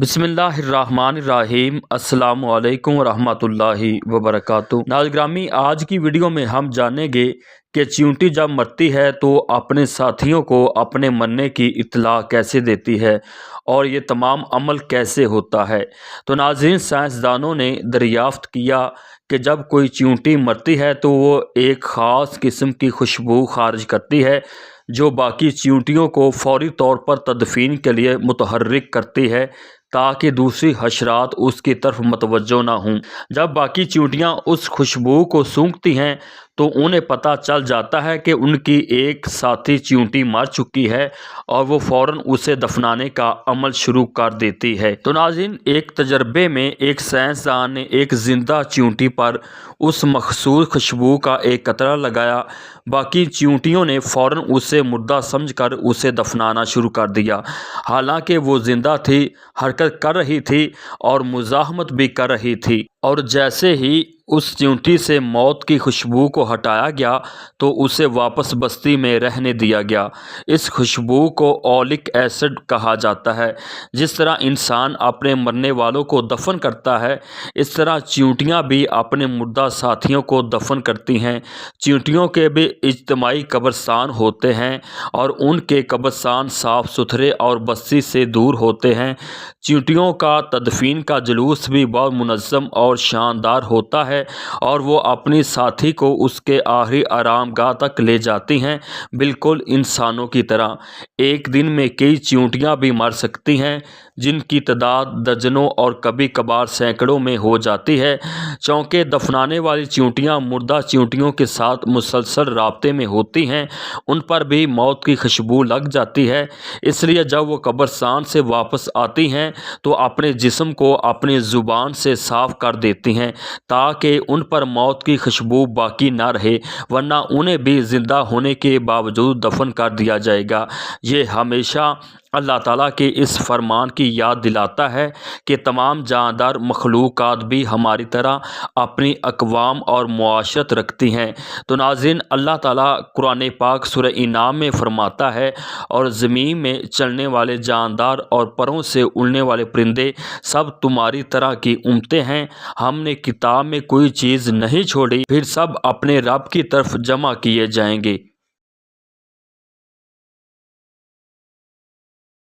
بسم اللہ الرحمن الرحیم۔ السلام علیکم ورحمۃ اللہ وبرکاتہ۔ ناظرین گرامی، آج کی ویڈیو میں ہم جانیں گے کہ چیونٹی جب مرتی ہے تو اپنے ساتھیوں کو اپنے مرنے کی اطلاع کیسے دیتی ہے اور یہ تمام عمل کیسے ہوتا ہے۔ تو ناظرین، سائنسدانوں نے دریافت کیا کہ جب کوئی چیونٹی مرتی ہے تو وہ ایک خاص قسم کی خوشبو خارج کرتی ہے جو باقی چیونٹیوں کو فوری طور پر تدفین کے لیے متحرک کرتی ہے تاکہ دوسری حشرات اس کی طرف متوجہ نہ ہوں۔ جب باقی چیونٹیاں اس خوشبو کو سونگھتی ہیں تو انہیں پتہ چل جاتا ہے کہ ان کی ایک ساتھی چیونٹی مر چکی ہے اور وہ فوراً اسے دفنانے کا عمل شروع کر دیتی ہے۔ تو ناظرین، ایک تجربے میں ایک سائنسدان نے ایک زندہ چیونٹی پر اس مخصوص خوشبو کا ایک قطرہ لگایا۔ باقی چیونٹیوں نے فوراً اسے مردہ سمجھ کر اسے دفنانا شروع کر دیا، حالانکہ وہ زندہ تھی، حرکت کر رہی تھی اور مزاحمت بھی کر رہی تھی۔ اور جیسے ہی اس چیونٹی سے موت کی خوشبو کو ہٹایا گیا تو اسے واپس بستی میں رہنے دیا گیا۔ اس خوشبو کو اولک ایسڈ کہا جاتا ہے۔ جس طرح انسان اپنے مرنے والوں کو دفن کرتا ہے، اس طرح چیونٹیاں بھی اپنے مردہ ساتھیوں کو دفن کرتی ہیں۔ چیونٹیوں کے بھی اجتماعی قبرستان ہوتے ہیں اور ان کے قبرستان صاف ستھرے اور بستی سے دور ہوتے ہیں۔ چیونٹیوں کا تدفین کا جلوس بھی بہت منظم اور شاندار ہوتا ہے اور وہ اپنی ساتھی کو اس کے آخری آرام گاہ تک لے جاتی ہیں، بالکل انسانوں کی طرح۔ ایک دن میں کئی چیونٹیاں بھی مر سکتی ہیں، جن کی تعداد درجنوں اور کبھی کبھار سینکڑوں میں ہو جاتی ہے۔ چونکہ دفنانے والی چیونٹیاں مردہ چیونٹیوں کے ساتھ مسلسل رابطے میں ہوتی ہیں، ان پر بھی موت کی خوشبو لگ جاتی ہے، اس لیے جب وہ قبرستان سے واپس آتی ہیں تو اپنے جسم کو اپنی زبان سے صاف کر دیتی ہیں تاکہ ان پر موت کی خوشبو باقی نہ رہے، ورنہ انہیں بھی زندہ ہونے کے باوجود دفن کر دیا جائے گا۔ یہ ہمیشہ اللہ تعالیٰ کے اس فرمان کی یاد دلاتا ہے کہ تمام جاندار مخلوقات بھی ہماری طرح اپنی اقوام اور معاشرت رکھتی ہیں۔ تو ناظرین، اللہ تعالیٰ قرآن پاک سورہ انعام میں فرماتا ہے، اور زمین میں چلنے والے جاندار اور پروں سے اڑنے والے پرندے سب تمہاری طرح کی امتیں ہیں، ہم نے کتاب میں کوئی چیز نہیں چھوڑی، پھر سب اپنے رب کی طرف جمع کیے جائیں گے۔